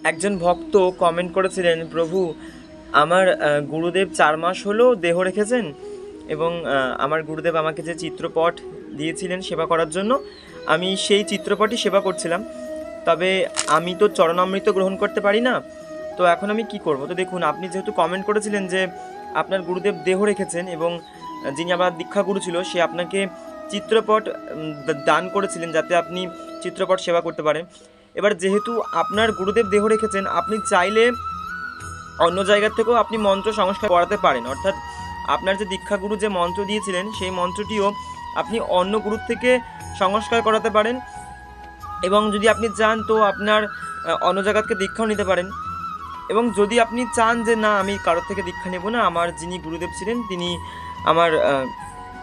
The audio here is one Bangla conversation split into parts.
একজন ভক্ত কমেন্ট করেছিলেন, প্রভু আমার গুরুদেব 4 মাস হলো দেহ রেখেছেন এবং আমার গুরুদেব আমাকে যে চিত্রপট দিয়েছিলেন সেবা করার জন্য আমি সেই চিত্রপটই সেবা করছিলাম, তবে আমি তো চরণামৃত গ্রহণ করতে পারি না, তো এখন আমি কি করব? তো দেখুন, আপনি যেহেতু কমেন্ট করেছিলেন যে আপনার গুরুদেব দেহ রেখেছেন এবং যিনি আমার দীক্ষাগুরু ছিল সে আপনাকে চিত্রপট দান করেছিলেন যাতে আপনি চিত্রপট সেবা করতে পারেন। এবার যেহেতু আপনার গুরুদেব দেহ রেখেছেন, আপনি চাইলে অন্য জায়গা থেকেও আপনি মন্ত্র সংস্কার করাতে পারেন, অর্থাৎ আপনার যে দীক্ষাগুরু যে মন্ত্র দিয়েছিলেন সেই মন্ত্রটিও আপনি অন্য গুরুর থেকে সংস্কার করাতে পারেন এবং যদি আপনি চান তো আপনার অন্য জায়গা থেকে দীক্ষাও নিতে পারেন। এবং যদি আপনি চান যে না আমি কারোর থেকে দীক্ষা নেব না, আমার যিনি গুরুদেব ছিলেন তিনি আমার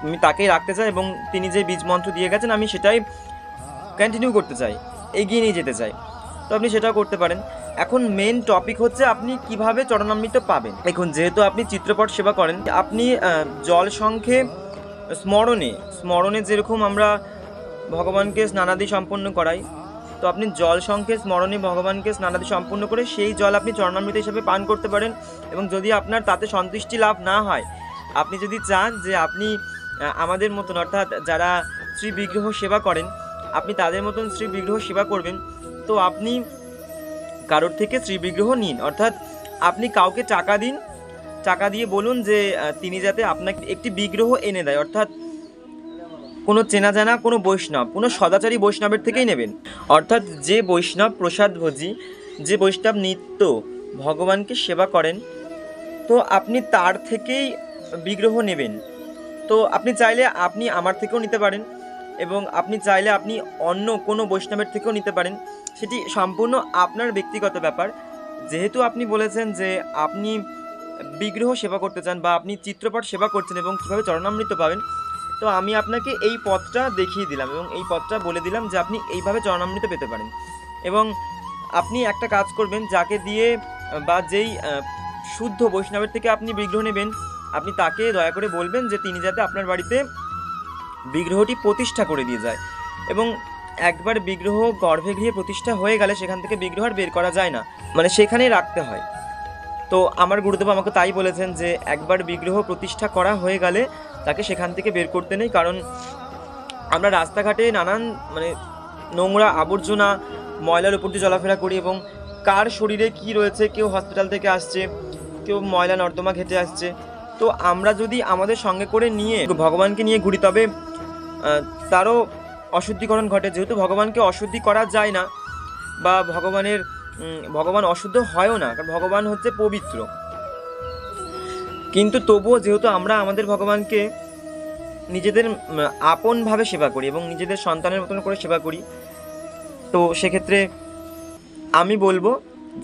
আমি তাকেই রাখতে চাই এবং তিনি যে বীজ মন্ত্র দিয়ে গেছেন আমি সেটাই কন্টিনিউ করতে চাই, এগিয়ে নিয়ে যেতে চাই, তো আপনি সেটাও করতে পারেন। এখন মেন টপিক হচ্ছে আপনি কিভাবে চরণামৃত পাবেন। দেখুন, যেহেতু আপনি চিত্রপট সেবা করেন, আপনি জল সংখ্যে স্মরণে স্মরণে যেরকম আমরা ভগবানকে স্নানাদি সম্পন্ন করাই, তো আপনি জল সংখ্যে স্মরণে ভগবানকে স্নানাদি সম্পন্ন করে সেই জল আপনি চরণামৃত হিসেবে পান করতে পারেন। এবং যদি আপনার তাতে সন্তুষ্টি লাভ না হয়, আপনি যদি চান যে আপনি আমাদের মতন অর্থাৎ যারা শ্রী বিগ্রহ সেবা করেন আপনি তাদের মতন শ্রী বিগ্রহ সেবা করবেন, তো আপনি কারোর থেকে শ্রী বিগ্রহ নিন, অর্থাৎ আপনি কাউকে টাকা দিন, টাকা দিয়ে বলুন যে তিনি যাতে আপনাকে একটি বিগ্রহ এনে দেয়, অর্থাৎ কোনো চেনা জানা কোনো বৈষ্ণব, কোনো সদাচারী বৈষ্ণবের থেকেই নেবেন, অর্থাৎ যে বৈষ্ণব প্রসাদভোজী, যে বৈষ্ণব নিত্য ভগবানকে সেবা করেন, তো আপনি তার থেকেই বিগ্রহ নেবেন। তো আপনি চাইলে আপনি আমার থেকেও নিতে পারেন এবং আপনি চাইলে আপনি অন্য কোনো বৈষ্ণবের থেকেও নিতে পারেন, সেটি সম্পূর্ণ আপনার ব্যক্তিগত ব্যাপার। যেহেতু আপনি বলেছেন যে আপনি বিগ্রহ সেবা করতে চান বা আপনি চিত্রপট সেবা করছেন এবং কীভাবে চরণামৃত পাবেন, তো আমি আপনাকে এই পথটা দেখিয়ে দিলাম এবং এই পথটা বলে দিলাম যে আপনি এইভাবে চরণামৃত পেতে পারেন। এবং আপনি একটা কাজ করবেন, যাকে দিয়ে বা যেই শুদ্ধ বৈষ্ণবের থেকে আপনি বিগ্রহ নেবেন, আপনি তাকে দয়া করে বলবেন যে তিনি যাতে আপনার বাড়িতে বিগ্রহটি প্রতিষ্ঠা করে দিয়ে যায়। এবং একবার বিগ্রহ গর্ভে গৃহে প্রতিষ্ঠা হয়ে গেলে সেখান থেকে বিগ্রহ আর বের করা যায় না, মানে সেখানেই রাখতে হয়। তো আমার গুরুদেব আমাকে তাই বলেছেন যে একবার বিগ্রহ প্রতিষ্ঠা করা হয়ে গেলে তাকে সেখান থেকে বের করতে নেই, কারণ আমরা রাস্তাঘাটে নানান মানে নোংরা আবর্জনা ময়লার উপর দিয়ে চলাফেরা করি এবং কার শরীরে কি রয়েছে, কেউ হসপিটাল থেকে আসছে, কেউ ময়লা নর্দমা ঘেটে আসছে, তো আমরা যদি আমাদের সঙ্গে করে নিয়ে ভগবানকে নিয়ে ঘুরি তবে তারও অশুদ্ধিকরণ ঘটে। যেহেতু ভগবানকে অশুদ্ধি করা যায় না বা ভগবান অশুদ্ধ হয়ও না, কারণ ভগবান হচ্ছে পবিত্র, কিন্তু তবুও যেহেতু আমরা আমাদের ভগবানকে নিজেদের আপনভাবে সেবা করি এবং নিজেদের সন্তানের মতন করে সেবা করি, তো সেক্ষেত্রে আমি বলবো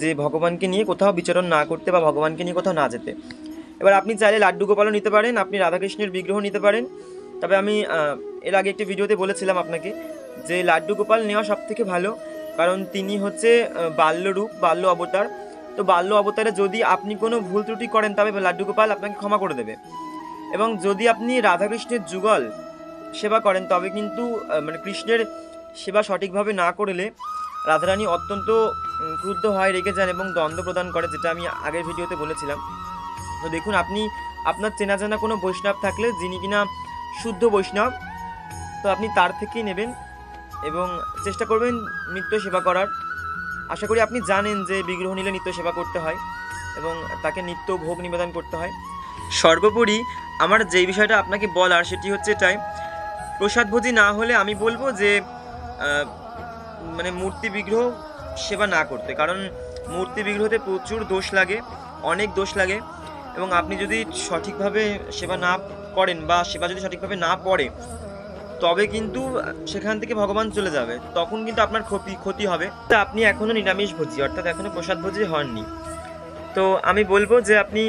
যে ভগবানকে নিয়ে কোথাও বিচরণ না করতে বা ভগবানকে নিয়ে কোথাও না যেতে। এবার আপনি চাইলে লাড্ডু গোপালও নিতে পারেন, আপনি রাধাকৃষ্ণের বিগ্রহ নিতে পারেন, তবে আমি এর আগে একটি ভিডিওতে বলেছিলাম আপনাকে যে লাড্ডু গোপাল নেওয়া সব থেকে ভালো, কারণ তিনি হচ্ছে বাল্যরূপ, বাল্য অবতার। তো বাল্য অবতারে যদি আপনি কোনো ভুল ত্রুটি করেন তবে লাড্ডু গোপাল আপনাকে ক্ষমা করে দেবে। এবং যদি আপনি রাধাকৃষ্ণের যুগল সেবা করেন তবে কিন্তু মানে কৃষ্ণের সেবা সঠিকভাবে না করলে রাধারানী অত্যন্ত ক্রুদ্ধ হয়, রেগে যান এবং দ্বন্দ্ব প্রদান করে, যেটা আমি আগের ভিডিওতে বলেছিলাম। তো দেখুন, আপনি আপনার চেনা জানা কোনো বৈষ্ণব থাকলে যিনি কিনা শুদ্ধ বৈষ্ণব, তো আপনি তার থেকেই নেবেন এবং চেষ্টা করবেন নিত্য সেবা করার। আশা করি আপনি জানেন যে বিগ্রহ নিলে নিত্য সেবা করতে হয় এবং তাকে নিত্য ভোগ নিবেদন করতে হয়। সর্বোপরি আমার যেই বিষয়টা আপনাকে বলার সেটি হচ্ছে এটাই, প্রসাদভোজী না হলে আমি বলবো যে মানে মূর্তি বিগ্রহ সেবা না করতে, কারণ মূর্তি বিগ্রহতে প্রচুর দোষ লাগে, অনেক দোষ লাগে, এবং আপনি যদি সঠিকভাবে সেবা না করেন বা সেবা যদি সঠিকভাবে না পড়ে তবে কিন্তু সেখান থেকে ভগবান চলে যাবে, তখন কিন্তু আপনার ক্ষতি হবে। তা আপনি এখনও নিরামিষভোজী অর্থাৎ এখনও প্রসাদভোজী হননি, তো আমি বলবো যে আপনি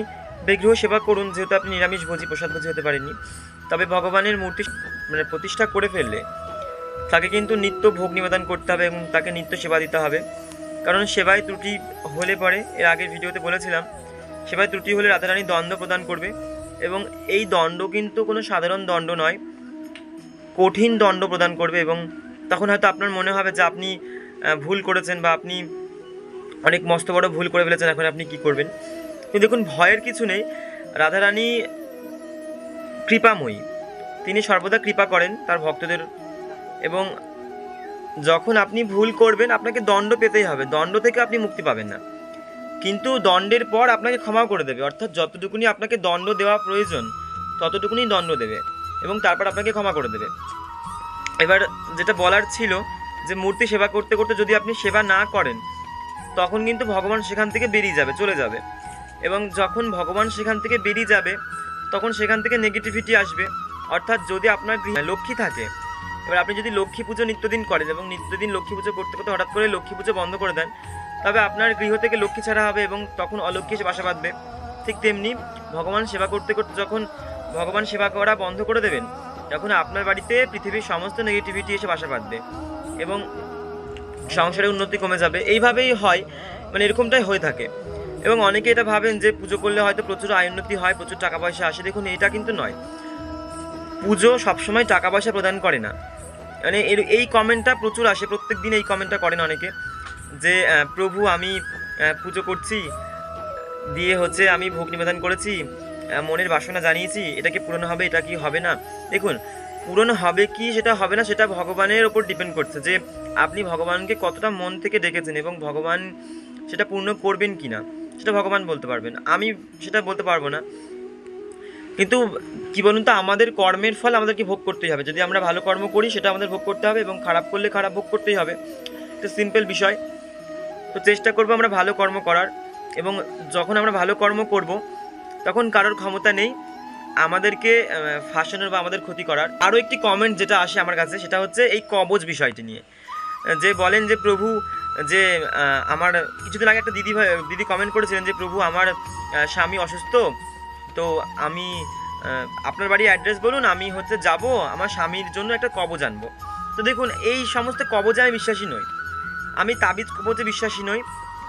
বিগ্রহ সেবা করুন, যেহেতু আপনি নিরামিষভোজী প্রসাদভোজী হতে পারেননি। তবে ভগবানের মূর্তি মানে প্রতিষ্ঠা করে ফেললে তাকে কিন্তু নিত্য ভোগ নিবেদন করতে হবে এবং তাকে নিত্য সেবা দিতে হবে, কারণ সেবায় ত্রুটি হলে পরে, এর আগের ভিডিওতে বলেছিলাম, সেবায় ত্রুটি হলে রাধারানী দণ্ড প্রদান করবে এবং এই দণ্ড কিন্তু কোনো সাধারণ দণ্ড নয়, কঠিন দণ্ড প্রদান করবে। এবং তখন হয়তো আপনার মনে হবে যে আপনি ভুল করেছেন বা আপনি অনেক মস্ত বড় ভুল করে ফেলেছেন, এখন আপনি কি করবেন? কিন্তু দেখুন, ভয়ের কিছু নেই। রাধারানী কৃপাময়ী, তিনি সর্বদা কৃপা করেন তার ভক্তদের। এবং যখন আপনি ভুল করবেন আপনাকে দণ্ড পেতেই হবে, দণ্ড থেকে আপনি মুক্তি পাবেন না, কিন্তু দণ্ডের পর আপনাকে ক্ষমা করে দেবে। অর্থাৎ যতটুকুনি আপনাকে দণ্ড দেওয়া প্রয়োজন ততটুকুনি দণ্ড দেবে এবং তারপর আপনাকে ক্ষমা করে দেবে। এবার যেটা বলার ছিল যে মূর্তি সেবা করতে করতে যদি আপনি সেবা না করেন তখন কিন্তু ভগবান সেখান থেকে বেরিয়ে যাবে, চলে যাবে। এবং যখন ভগবান সেখান থেকে বেরিয়ে যাবে তখন সেখান থেকে নেগেটিভিটি আসবে। অর্থাৎ যদি আপনার গৃহে লক্ষ্মী থাকে, এবার আপনি যদি লক্ষ্মী পুজো নিত্যদিন করেন এবং নিত্যদিন লক্ষ্মী পুজো করতে করতে হঠাৎ করে লক্ষ্মী পুজো বন্ধ করে দেন, তবে আপনার গৃহ থেকে লক্ষ্মী ছাড়া হবে এবং তখন অলক্ষ্মী এসে বাসা বাঁধবে। ঠিক তেমনি ভগবান সেবা করতে করতে যখন ভগবান সেবা করা বন্ধ করে দেবেন তখন আপনার বাড়িতে পৃথিবীর সমস্ত নেগেটিভিটি এসে বাসা বাঁধবে এবং সংসারের উন্নতি কমে যাবে। এইভাবেই হয়, মানে এরকমটাই হয়ে থাকে। এবং অনেকে এটা ভাবেন যে পুজো করলে হয়তো প্রচুর আয় উন্নতি হয়, প্রচুর টাকা পয়সা আসে। দেখুন, এটা কিন্তু নয়। পুজো সবসময় টাকা পয়সা প্রদান করে না। মানে এই কমেন্টটা প্রচুর আসে, প্রত্যেক দিন এই কমেন্টটা করেন অনেকে, যে প্রভু আমি পুজো করছি, দিয়ে হচ্ছে আমি ভোগ নিবেদন করেছি, মনের বাসনা জানিয়েছি, এটা কি পূরণ হবে, এটা কি হবে না? দেখুন, পূরণ হবে কি সেটা হবে না সেটা ভগবানের ওপর ডিপেন্ড করছে, যে আপনি ভগবানকে কতটা মন থেকে ডেকেছেন এবং ভগবান সেটা পূর্ণ করবেন কি না সেটা ভগবান বলতে পারবেন, আমি সেটা বলতে পারবো না। কিন্তু কি বলুন তো, আমাদের কর্মের ফল আমাদেরকে ভোগ করতেই হবে। যদি আমরা ভালো কর্ম করি সেটা আমাদের ভোগ করতে হবে এবং খারাপ করলে খারাপ ভোগ করতেই হবে। এটা সিম্পল বিষয়। তো চেষ্টা করবো আমরা ভালো কর্ম করার, এবং যখন আমরা ভালো কর্ম করব তখন কারোর ক্ষমতা নেই আমাদেরকে ফাঁসানোর বা আমাদের ক্ষতি করার। আরও একটি কমেন্ট যেটা আসে আমার কাছে সেটা হচ্ছে এই কবজ বিষয়টি নিয়ে, যে বলেন যে প্রভু, যে আমার কিছুদিন আগে একটা দিদি কমেন্ট করেছিলেন যে প্রভু আমার স্বামী অসুস্থ, তো আমি আপনার বাড়ি অ্যাড্রেস বলুন, আমি হচ্ছে যাব আমার স্বামীর জন্য একটা কবজ আনবো। তো দেখুন, এই সমস্ত কবজে আমি বিশ্বাসী নই, আমি তাবিজ কবজে বিশ্বাসী নই,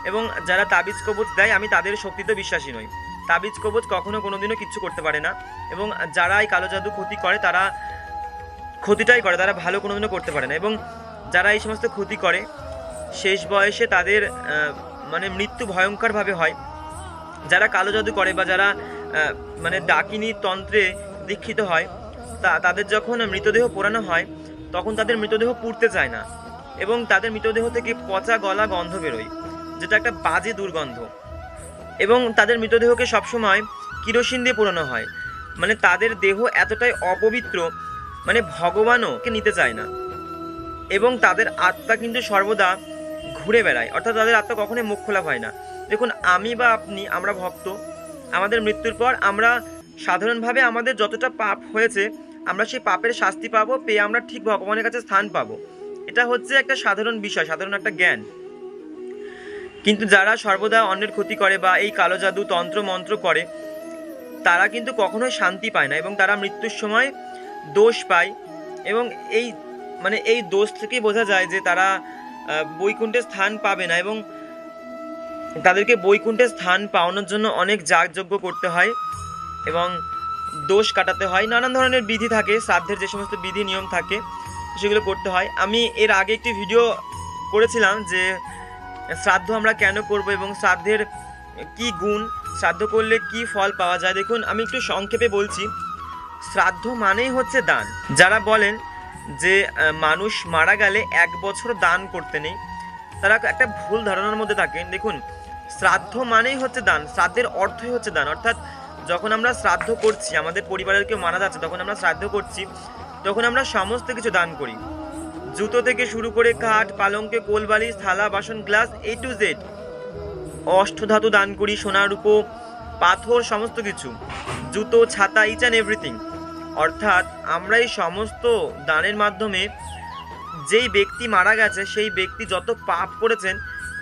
এবং যারা তাবিজ কবজ দেয় আমি তাদের শক্তিতে বিশ্বাসী নই। তাবিজ কবজ কখনো কোনোদিনও কিচ্ছু করতে পারে না, এবং যারা এই কালো জাদু ক্ষতি করে তারা ক্ষতিটাই করে, তারা ভালো কোনোদিনও করতে পারে না। এবং যারা এই সমস্ত ক্ষতি করে শেষ বয়সে তাদের মানে মৃত্যু ভয়ঙ্করভাবে হয়। যারা কালো জাদু করে বা যারা মানে ডাকিনী তন্ত্রে দীক্ষিত হয়, তাদের যখন মৃতদেহ পোড়ানো হয় তখন তাদের মৃতদেহ পুড়তে চায় না এবং তাদের মৃতদেহ থেকে পচা গলা গন্ধ বেরোয়, যেটা একটা বাজে দুর্গন্ধ। এবং তাদের মৃতদেহকে সবসময় কিরোসিন দিয়ে পোড়ানো হয়। মানে তাদের দেহ এতটাই অপবিত্র, মানে ভগবানও নিতে চায় না। এবং তাদের আত্মা কিন্তু সর্বদা ঘুরে বেড়ায়, অর্থাৎ তাদের আত্মা কখনোই মুখ খোলা হয় না। দেখুন, আমি বা আপনি, আমরা ভক্ত, আমাদের মৃত্যুর পর আমরা সাধারণভাবে আমাদের যতটা পাপ হয়েছে আমরা সেই পাপের শাস্তি পাবো, পেয়ে আমরা ঠিক ভগবানের কাছে স্থান পাবো। এটা হচ্ছে একটা সাধারণ বিষয়, সাধারণ একটা জ্ঞান। কিন্তু যারা সর্বদা অন্যের ক্ষতি করে বা এই কালো জাদু তন্ত্র মন্ত্র করে তারা কিন্তু কখনোই শান্তি পায় না এবং তারা মৃত্যুর সময় দোষ পায়। এবং এই দোষ থেকেই বোঝা যায় যে তারা বৈকুণ্ঠে স্থান পাবে না, এবং তাদেরকে বৈকুণ্ঠে স্থান পাওয়ানোর জন্য অনেক যাগযজ্ঞ করতে হয় এবং দোষ কাটাতে হয়। নানান ধরনের বিধি থাকে, শ্রাদ্ধের যে সমস্ত বিধি নিয়ম থাকে সেগুলো করতে হয়। আমি এর আগে একটি ভিডিও করেছিলাম যে শ্রাদ্ধ আমরা কেন করব এবং শ্রাদ্ধের কি গুণ, শ্রাদ্ধ করলে কি ফল পাওয়া যায়। দেখুন, আমি একটু সংক্ষেপে বলছি। শ্রাদ্ধ মানেই হচ্ছে দান। যারা বলেন যে মানুষ মারা গেলে 1 বছর দান করতে নেই, তারা একটা ভুল ধারণার মধ্যে থাকেন। দেখুন, শ্রাদ্ধ মানেই হচ্ছে দান, শ্রাদ্ধের অর্থই হচ্ছে দান। অর্থাৎ যখন আমরা শ্রাদ্ধ করছি, আমাদের পরিবারের কেউ মারা যাচ্ছে, তখন আমরা শ্রাদ্ধ করছি, তখন আমরা সমস্ত কিছু দান করি। জুতো থেকে শুরু করে খাট, পালঙ্কে, কোলবালিশ, থালা, বাসন, গ্লাস, A to Z, অষ্টধাতু দান করি, সোনা রূপো পাথর, সমস্ত কিছু, জুতো, ছাতা, ইচ অ্যান্ড এভরিথিং। অর্থাৎ আমরা এই সমস্ত দানের মাধ্যমে যেই ব্যক্তি মারা গেছে সেই ব্যক্তি যত পাপ করেছেন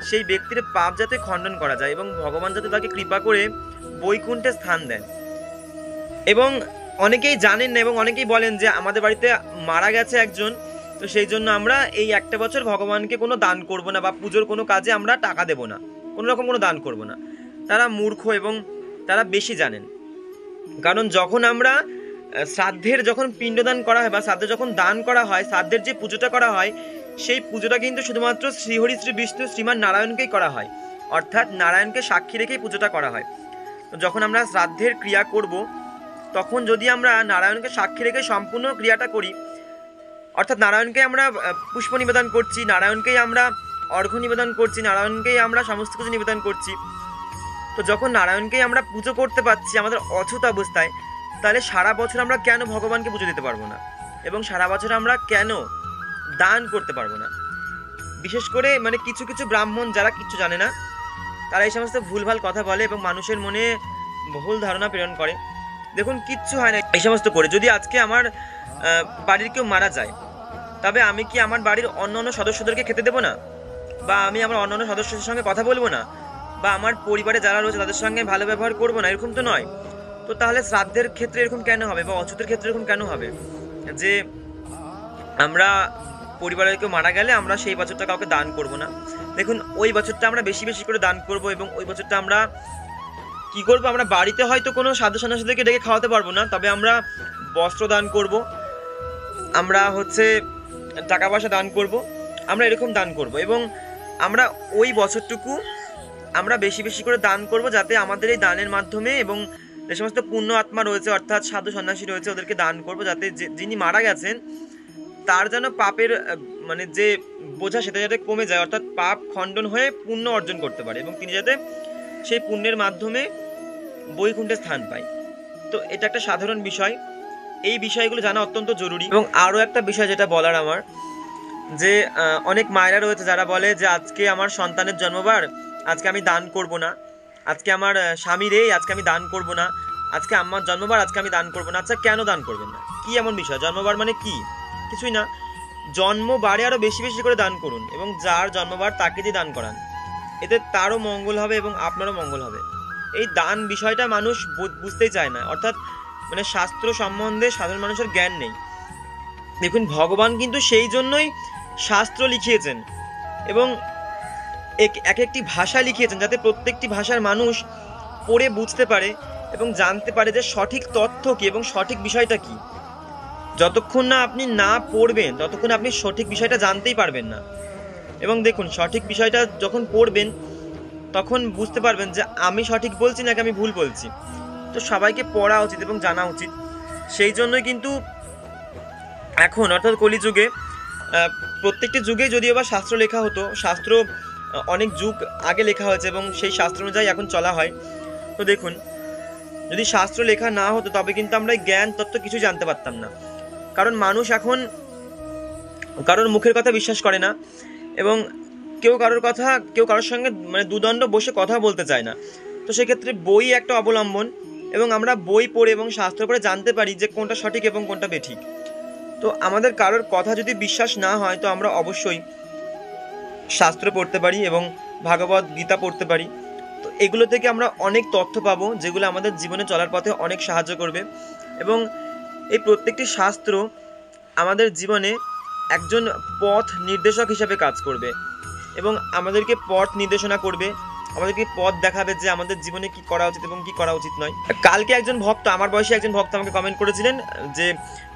সেই ব্যক্তির পাপ যাতে খণ্ডন করা যায় এবং ভগবান যাতে তাকে কৃপা করে বৈকুণ্ঠে স্থান দেন। এবং অনেকেই জানেন না এবং অনেকেই বলেন যে আমাদের বাড়িতে মারা গেছে একজন, তো সেই জন্য আমরা এই 1 বছর ভগবানকে কোনো দান করব না বা পুজোর কোনো কাজে আমরা টাকা দেব না, কোনো রকম কোনো দান করব না। তারা মূর্খ এবং তারা বেশি জানেন। কারণ যখন আমরা শ্রাদ্ধের যখন পিণ্ডদান করা হয় বা শ্রাদ্ধে যখন দান করা হয়, শ্রাদ্ধের যে পুজোটা করা হয় সেই পুজোটা কিন্তু শুধুমাত্র শ্রীহরি শ্রী বিষ্ণু শ্রীমান নারায়ণকেই করা হয়। অর্থাৎ নারায়ণকে সাক্ষী রেখেই পুজোটা করা হয়। তো যখন আমরা শ্রাদ্ধের ক্রিয়া করব, তখন যদি আমরা নারায়ণকে সাক্ষী রেখে সম্পূর্ণ ক্রিয়াটা করি, অর্থাৎ নারায়ণকে আমরা পুষ্প নিবেদন করছি, নারায়ণকেই আমরা অর্ঘ্য নিবেদন করছি, নারায়ণকেই আমরা সমস্ত কিছু নিবেদন করছি, তো যখন নারায়ণকেই আমরা পুজো করতে পারছি আমাদের অছুত অবস্থায়, তাহলে সারা বছর আমরা কেন ভগবানকে পুজো দিতে পারবো না, এবং সারা বছর আমরা কেন দান করতে পারবো না? বিশেষ করে মানে কিছু কিছু ব্রাহ্মণ যারা কিচ্ছু জানে না, তারা এই সমস্ত ভুলভাল কথা বলে এবং মানুষের মনে ভুল ধারণা প্রেরণ করে। দেখুন, কিচ্ছু হয় না এই সমস্ত করে। যদি আজকে আমার বাড়ির কেউ মারা যায়, তবে আমি কি আমার বাড়ির অন্য অন্য সদস্যদেরকে খেতে দেবো না, বা আমি আমার অন্য অন্য সদস্যদের সঙ্গে কথা বলবো না, বা আমার পরিবারে যারা রয়েছে তাদের সঙ্গে ভালো ব্যবহার করবো না? এরকম তো নয়। তো তাহলে শ্রাদ্ধের ক্ষেত্রে এরকম কেন হবে, বা অচ্যুতের ক্ষেত্রে এরকম কেন হবে যে আমরা পরিবারের কেউ মারা গেলে আমরা সেই বছরটা কাউকে দান করব না? দেখুন, ওই বছরটা আমরা বেশি বেশি করে দান করব, এবং ওই বছরটা আমরা কি করব, আমরা বাড়িতে হয়তো কোনো সাধু সন্ন্যাসীদেরকে ডেকে খাওয়াতে পারবো না, তবে আমরা বস্ত্র দান করব, আমরা টাকা পয়সা দান করব, আমরা এরকম দান করব, এবং আমরা ওই বছরটুকু আমরা বেশি বেশি করে দান করব, যাতে আমাদের এই দানের মাধ্যমে এবং যে সমস্ত পুণ্য আত্মা রয়েছে অর্থাৎ সাধু সন্ন্যাসী রয়েছে ওদেরকে দান করব, যাতে যিনি মারা গেছেন তার যেন পাপের মানে যে বোঝা সেটা যাতে কমে যায়, অর্থাৎ পাপ খণ্ডন হয়ে পুণ্য অর্জন করতে পারে, এবং তিনি যাতে সেই পুণ্যের মাধ্যমে বৈকুণ্ঠে স্থান পায়। তো এটা একটা সাধারণ বিষয়, এই বিষয়গুলো জানা অত্যন্ত জরুরি। এবং আরও একটা বিষয় যেটা বলার আমার, যে অনেক মায়েরা রয়েছে যারা বলে যে আজকে আমার সন্তানের জন্মবার, আজকে আমি দান করব না, আজকে আমার স্বামীর আজকে আমি দান করব না, আজকে আমার জন্মবার, আজকে আমি দান করব না। আচ্ছা, কেন দান করবেন না? কি এমন বিষয়? জন্মবার মানে কি? কিছুই না। জন্মবারে আরো বেশি বেশি করে দান করুন, এবং যার জন্মবার তাকে দিয়ে দান করান, এতে তারও মঙ্গল হবে এবং আপনারও মঙ্গল হবে। এই দান বিষয়টা মানুষ বুঝতেই চায় না, অর্থাৎ মানে শাস্ত্র সম্বন্ধে সাধারণ মানুষের জ্ঞান নেই। দেখুন, ভগবান কিন্তু সেই জন্যই শাস্ত্র লিখিয়েছেন, এবং এক একটি ভাষা লিখিয়েছেন, যাতে প্রত্যেকটি ভাষার মানুষ পড়ে বুঝতে পারে এবং জানতে পারে যে সঠিক তথ্য কী এবং সঠিক বিষয়টা কী। যতক্ষণ না আপনি না পড়বেন ততক্ষণ আপনি সঠিক বিষয়টা জানতেই পারবেন না। এবং দেখুন, সঠিক বিষয়টা যখন পড়বেন তখন বুঝতে পারবেন যে আমি সঠিক বলছি নাকি আমি ভুল বলছি। তো সবাইকে পড়া উচিত এবং জানা উচিত। সেই জন্যই কিন্তু এখন অর্থাৎ কলিযুগে, প্রত্যেকটি যুগে যদিও বা শাস্ত্র লেখা হতো, শাস্ত্র অনেক যুগ আগে লেখা হয়েছে এবং সেই শাস্ত্র অনুযায়ী এখন চলা হয়। তো দেখুন, যদি শাস্ত্র লেখা না হতো তবে কিন্তু আমরা জ্ঞান তত্ত্ব কিছু জানতে পারতাম না। কারণ মানুষ এখন কারোর মুখের কথা বিশ্বাস করে না, এবং কেউ কারোর সঙ্গে মানে দুদণ্ড বসে কথা বলতে চায় না। তো সেক্ষেত্রে বই একটা অবলম্বন, এবং আমরা বই পড়ে এবং শাস্ত্র পড়ে জানতে পারি যে কোনটা সঠিক এবং কোনটা বেঠিক। তো আমাদের কারোর কথা যদি বিশ্বাস না হয় তো আমরা অবশ্যই শাস্ত্র পড়তে পারি এবং ভাগবত গীতা পড়তে পারি। তো এগুলো থেকে আমরা অনেক তথ্য পাবো, যেগুলো আমাদের জীবনে চলার পথে অনেক সাহায্য করবে। এবং এই প্রত্যেকটি শাস্ত্র আমাদের জীবনে একজন পথ নির্দেশক হিসেবে কাজ করবে, এবং আমাদেরকে পথ নির্দেশনা করবে, আমাদেরকে পথ দেখাবে যে আমাদের জীবনে কি করা উচিত এবং কি করা উচিত নয়। কালকে একজন ভক্ত, আমার বয়সী একজন ভক্ত আমাকে কমেন্ট করেছিলেন যে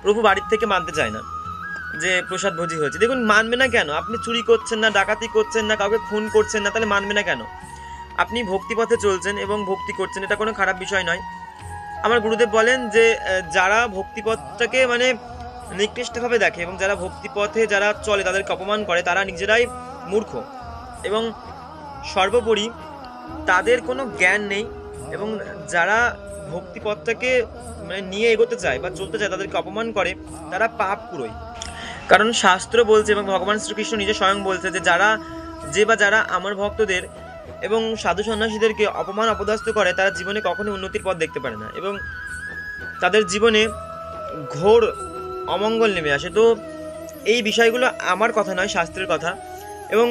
প্রভু বাড়ির থেকে মানতে চায় না যে প্রসাদ ভোজি হয়েছে। দেখুন, মানবে না কেন? আপনি চুরি করছেন না, ডাকাতি করছেন না, কাউকে খুন করছেন না, তাহলে মানবে না কেন? আপনি ভক্তিপথে চলছেন এবং ভক্তি করছেন, এটা কোনো খারাপ বিষয় নয়। আমার গুরুদেব বলেন যে যারা ভক্তিপথটাকে মানে নিকৃষ্টভাবে দেখে এবং যারা ভক্তিপথে যারা চলে তাদেরকে অপমান করে, তারা নিজেরাই মূর্খ, এবং সর্বোপরি তাদের কোনো জ্ঞান নেই। এবং যারা ভক্তিপথটাকে মানে নিয়ে এগোতে চায় বা চলতে চায় তাদেরকে অপমান করে, তারা পাপ পুরোয়। কারণ শাস্ত্র বলছে এবং ভগবান শ্রীকৃষ্ণ নিজে স্বয়ং বলছে যে যারা আমার ভক্তদের এবং সাধু সন্ন্যাসীদেরকে অপমান অপদস্থ করে তারা জীবনে কখনোই উন্নতির পথ দেখতে পারে না, এবং তাদের জীবনে ঘোর অমঙ্গল নেমে আসে। তো এই বিষয়গুলো আমার কথা নয়, শাস্ত্রের কথা। এবং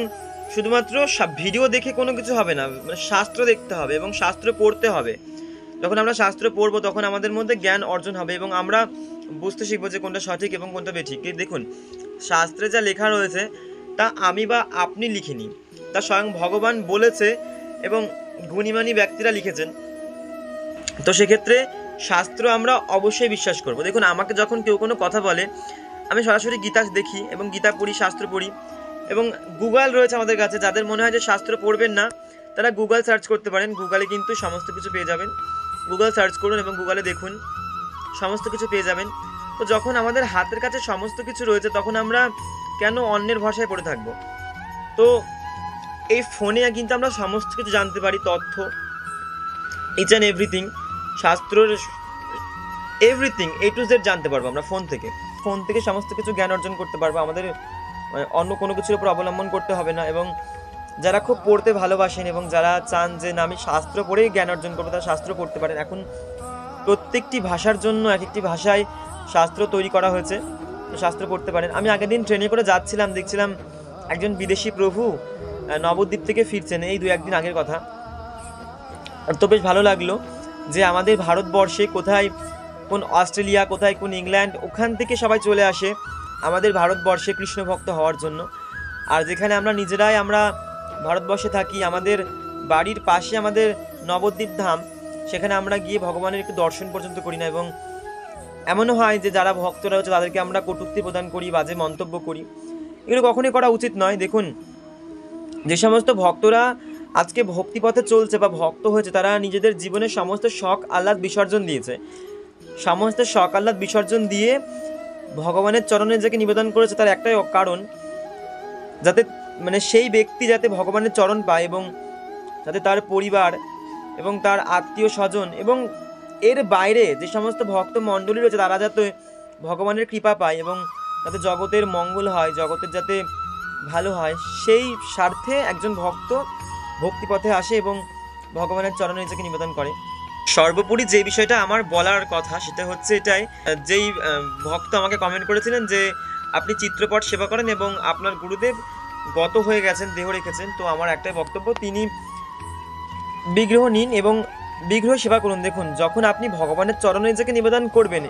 শুধুমাত্র ভিডিও দেখে কোনো কিছু হবে না, মানে শাস্ত্র দেখতে হবে এবং শাস্ত্র পড়তে হবে। যখন আমরা শাস্ত্র পড়বো তখন আমাদের মধ্যে জ্ঞান অর্জন হবে এবং আমরা বুঝতে শিখবো যে কোনটা সঠিক এবং কোনটা বেঠিক। দেখুন, শাস্ত্রে যা লেখা রয়েছে তা আমি বা আপনি লিখিনি, তা স্বয়ং ভগবান বলেছে এবং গুণীমানী ব্যক্তিরা লিখেছেন। তো সেক্ষেত্রে শাস্ত্র আমরা অবশ্যই বিশ্বাস করব। দেখুন, আমাকে যখন কেউ কোনো কথা বলে আমি সরাসরি গীতা দেখি এবং গীতা পড়ি, শাস্ত্র পড়ি। এবং গুগল রয়েছে আমাদের কাছে, যাদের মনে হয় যে শাস্ত্র পড়বেন না তারা গুগল সার্চ করতে পারেন, গুগলে কিন্তু সমস্ত কিছু পেয়ে যাবেন। গুগল সার্চ করুন এবং গুগলে দেখুন, সমস্ত কিছু পেয়ে যাবেন। তো যখন আমাদের হাতের কাছে সমস্ত কিছু রয়েছে তখন আমরা কেন অন্যের ভরসায় পড়ে থাকবো? তো এই ফোনে কিন্তু আমরা সমস্ত কিছু জানতে পারি, তথ্য, ইচ অ্যান্ড এভরিথিং, শাস্ত্রের এভরিথিং A to Z জানতে পারবো আমরা ফোন থেকে সমস্ত কিছু জ্ঞান অর্জন করতে পারবো। আমাদের অন্য কোনো কিছুর উপর অবলম্বন করতে হবে না। এবং যারা খুব পড়তে ভালোবাসেন এবং যারা চান যে না আমি শাস্ত্র পড়েই জ্ঞান অর্জন করবো, তারা শাস্ত্র পড়তে পারেন। এখন প্রত্যেকটি ভাষার জন্য এক একটি ভাষায় শাস্ত্র তৈরি করা হয়েছে, তো শাস্ত্র পড়তে পারেন। আমি আগের দিন ট্রেনে করে যাচ্ছিলাম, দেখছিলাম একজন বিদেশি প্রভু নবদ্বীপ থেকে ফিরছেন, এই 2-1 দিন আগের কথা। আর তো বেশ ভালো লাগলো যে আমাদের ভারতবর্ষে কোথায় কোন অস্ট্রেলিয়া, কোথায় কোন ইংল্যান্ড, ওখান থেকে সবাই চলে আসে আমাদের ভারতবর্ষে কৃষ্ণ ভক্ত হওয়ার জন্য। আর যেখানে আমরা ভারতবর্ষে থাকি, আমাদের বাড়ির পাশে আমাদের নবদ্বীপ ধাম, সেখানে আমরা গিয়ে ভগবানের একটু দর্শন পর্যন্ত করি না। এবং এমনও হয় যে যারা ভক্তরা হচ্ছে তাদেরকে আমরা কটূক্তি প্রদান করি, বাজে মন্তব্য করি। এগুলো কখনোই করা উচিত নয়। দেখুন, যে সমস্ত ভক্তরা আজকে ভক্তিপথে চলছে বা ভক্ত হয়েছে, তারা নিজেদের জীবনের সমস্ত শখ আহ্লাদ বিসর্জন দিয়েছে, সমস্ত শখ আহ্লাদ বিসর্জন দিয়ে ভগবানের চরণে যাকে নিবেদন করেছে, তার একটাই কারণ, যাতে সেই ব্যক্তি যাতে ভগবানের চরণ পায় এবং যাতে তার পরিবার এবং তার আত্মীয় স্বজন এবং এর বাইরে যে সমস্ত ভক্ত মণ্ডলী রয়েছে তারা যাতে ভগবানের কৃপা পায় এবং যাতে জগতের মঙ্গল হয়, জগতের যাতে ভালো হয়, সেই স্বার্থে একজন ভক্ত ভক্তিপথে আসে এবং ভগবানের চরণে নিজেকে নিবেদন করে। সর্বোপরি যে বিষয়টা আমার বলার কথা সেটা হচ্ছে এটাই, যেই ভক্ত আমাকে কমেন্ট করেছিলেন যে আপনি চিত্রপট সেবা করেন এবং আপনার গুরুদেব গত হয়ে গেছেন, দেহ রেখেছেন, তো আমার একটাই বক্তব্য, তিনি বিগ্রহ নিন এবং বিগ্রহ সেবা করুন। দেখুন, যখন আপনি ভগবানের চরণে নিজেকে নিবেদন করবেন,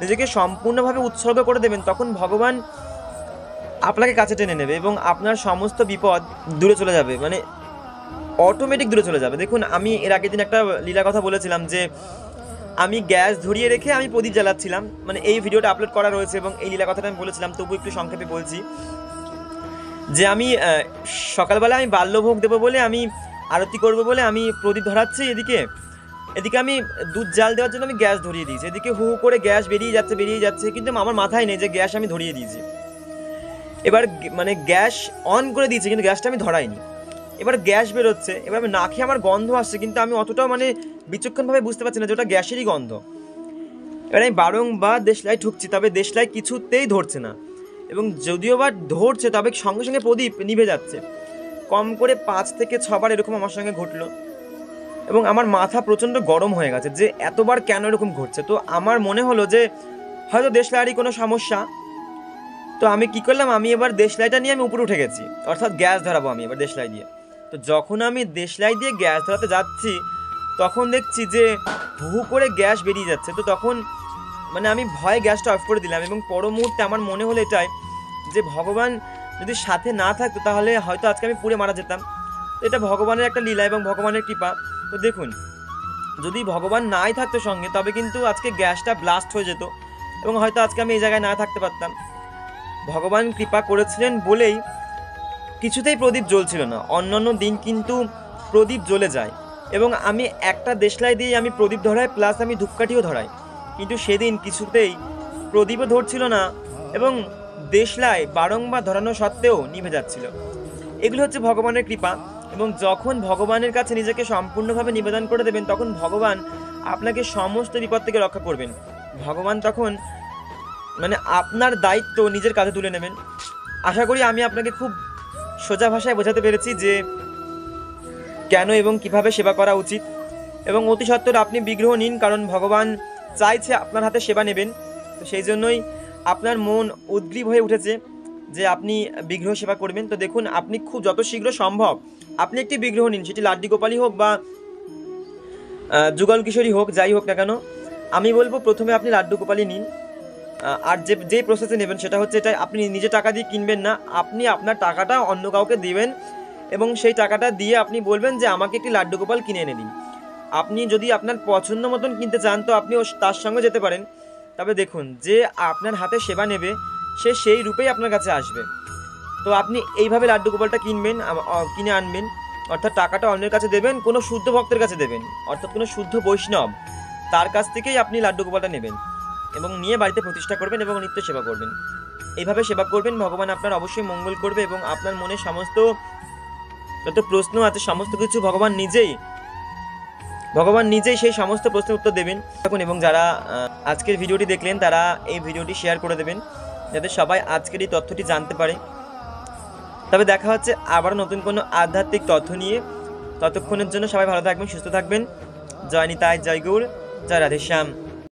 নিজেকে সম্পূর্ণভাবে উৎসর্গ করে দেবেন, তখন ভগবান আপনাকে কাছে টেনে নেবে এবং আপনার সমস্ত বিপদ দূরে চলে যাবে, অটোমেটিক দূরে চলে যাবে। দেখুন, আমি এর আগের দিন একটা লীলা কথা বলেছিলাম যে আমি গ্যাস ধরিয়ে রেখে আমি প্রদীপ জ্বালাচ্ছিলাম, এই ভিডিওটা আপলোড করা রয়েছে এবং এই লীলা কথাটা আমি বলেছিলাম, তবু একটু সংক্ষেপে বলছি যে আমি সকালবেলা আমি বাল্যভোগ দেবো বলে, আমি আরতি করবো বলে আমি প্রদীপ ধরাচ্ছি, এদিকে আমি দুধ জাল দেওয়ার জন্য আমি গ্যাস ধরিয়ে দিয়েছি, এদিকে হু হু করে গ্যাস বেরিয়ে যাচ্ছে, কিন্তু আমার মাথায় নেই যে গ্যাস আমি ধরিয়ে দিয়েছি। এবার গ্যাস অন করে দিয়েছি কিন্তু গ্যাসটা আমি ধরাইনি। এবার গ্যাস বেরোচ্ছে, এবার আমি না খেয়ে আমার গন্ধ আসছে, কিন্তু আমি অতটাও বিচক্ষণভাবে বুঝতে পারছি না যে ওটা গ্যাসেরই গন্ধ। এবার আমি বারংবার দেশলাই ঠুকছি, তবে দেশলাই কিছুতেই ধরছে না, এবং যদিও বা ধরছে তবে সঙ্গে সঙ্গে প্রদীপ নিভে যাচ্ছে। কম করে 5 থেকে 6 বার এরকম আমার সঙ্গে ঘটলো এবং আমার মাথা প্রচণ্ড গরম হয়ে গেছে যে এতবার কেন এরকম ঘটছে। তো আমার মনে হলো যে হয়তো দেশলাইয়েরই কোনো সমস্যা। তো আমি কি করলাম, আমি এবার দেশলাইটা নিয়ে আমি উপরে উঠে গেছি, অর্থাৎ গ্যাস ধরাবো আমি এবার দেশলাই দিয়ে। তো যখন আমি দেশলাই দিয়ে গ্যাস ধরাতে যাচ্ছি তখন দেখছি যে হু হু করে গ্যাস বেরিয়ে যাচ্ছে। তো তখন আমি ভয়ে গ্যাসটা অফ করে দিলাম এবং পর মুহূর্তে আমার মনে হলো এটাই যে ভগবান যদি সাথে না থাকতো তাহলে হয়তো আজকে আমি পুড়ে মারা যেতাম। তো এটা ভগবানের একটা লীলা এবং ভগবানের কৃপা। তো দেখুন, যদি ভগবান নাই থাকতো সঙ্গে তবে কিন্তু আজকে গ্যাসটা ব্লাস্ট হয়ে যেত এবং হয়তো আজকে আমি এই জায়গায় না থাকতে পারতাম। ভগবান কৃপা করেছিলেন বলেই কিছুতেই প্রদীপ জ্বলছিল না। অন্যান্য দিন কিন্তু প্রদীপ জ্বলে যায় এবং আমি একটা দেশলাই দিয়ে আমি প্রদীপ ধরাই, প্লাস আমি ধূপকাঠিও ধরাই, কিন্তু সেদিন কিছুতেই প্রদীপও ধরছিল না এবং দেশলাই বারংবার ধরানো সত্ত্বেও নিভে যাচ্ছিল। এগুলো হচ্ছে ভগবানের কৃপা। এবং যখন ভগবানের কাছে নিজেকে সম্পূর্ণভাবে নিবেদন করে দেবেন তখন ভগবান আপনাকে সমস্ত বিপদ থেকে রক্ষা করবেন। ভগবান তখন আপনার দায়িত্ব নিজের কাঁধে তুলে নেবেন। আশা করি আমি আপনাকে খুব সোজা ভাষায় বোঝাতে পেরেছি যে কেন এবং কিভাবে সেবা করা উচিত। এবং অতি সত্বর আপনি বিগ্রহ নিন, কারণ ভগবান চাইছে আপনার হাতে সেবা নেবেন। তো সেই জন্যই আপনার মন উদ্গ্রীব হয়ে উঠেছে যে আপনি বিগ্রহ সেবা করবেন। তো দেখুন, আপনি খুব যত শীঘ্র সম্ভব আপনি একটি বিগ্রহ নিন, সেটি লাড্ডু গোপালই হোক বা যুগল কিশোরী হোক, যাই হোক না কেন। আমি বলবো প্রথমে আপনি লাড্ডু গোপালই নিন। আর যে প্রসেসে নেবেন সেটা হচ্ছে এটা, আপনি নিজে টাকা দিয়ে কিনবেন না, আপনি আপনার টাকাটা অন্য কাউকে দিবেন এবং সেই টাকাটা দিয়ে আপনি বলবেন যে আমাকে একটি লাড্ডু গোপাল কিনে এনে দিন। আপনি যদি আপনার পছন্দ মতন কিনতে চান তো আপনি তার সঙ্গে যেতে পারেন। তবে দেখুন, যে আপনার হাতে সেবা নেবে সে সেই রূপেই আপনার কাছে আসবে। তো আপনি এইভাবে লাড্ডু গোপালটা কিনে আনবেন অর্থাৎ টাকাটা অন্যের কাছে দেবেন, কোনো শুদ্ধ ভক্তের কাছে দেবেন, অর্থাৎ কোনো শুদ্ধ বৈষ্ণব, তার কাছ থেকেই আপনি লাড্ডু গোপালটা নেবেন এবং নিয়ে বাড়িতে প্রতিষ্ঠা করবেন এবং নিত্য সেবা করবেন। এইভাবে সেবা করবেন, ভগবান আপনার অবশ্যই মঙ্গল করবে এবং আপনার মনে সমস্ত যত প্রশ্ন আছে সমস্ত কিছু ভগবান নিজেই সেই সমস্ত প্রশ্নের উত্তর দেবেন। দেখুন, এবং যারা আজকের ভিডিওটি দেখলেন তারা এই ভিডিওটি শেয়ার করে দেবেন যাতে সবাই আজকের এই তথ্যটি জানতে পারে। তবে দেখা হচ্ছে আবার নতুন কোনো আধ্যাত্মিক তথ্য নিয়ে। ততক্ষণের জন্য সবাই ভালো থাকবেন, সুস্থ থাকবেন। জয় নিতাই, জয় গৌর, জয় রাধেশ্যাম।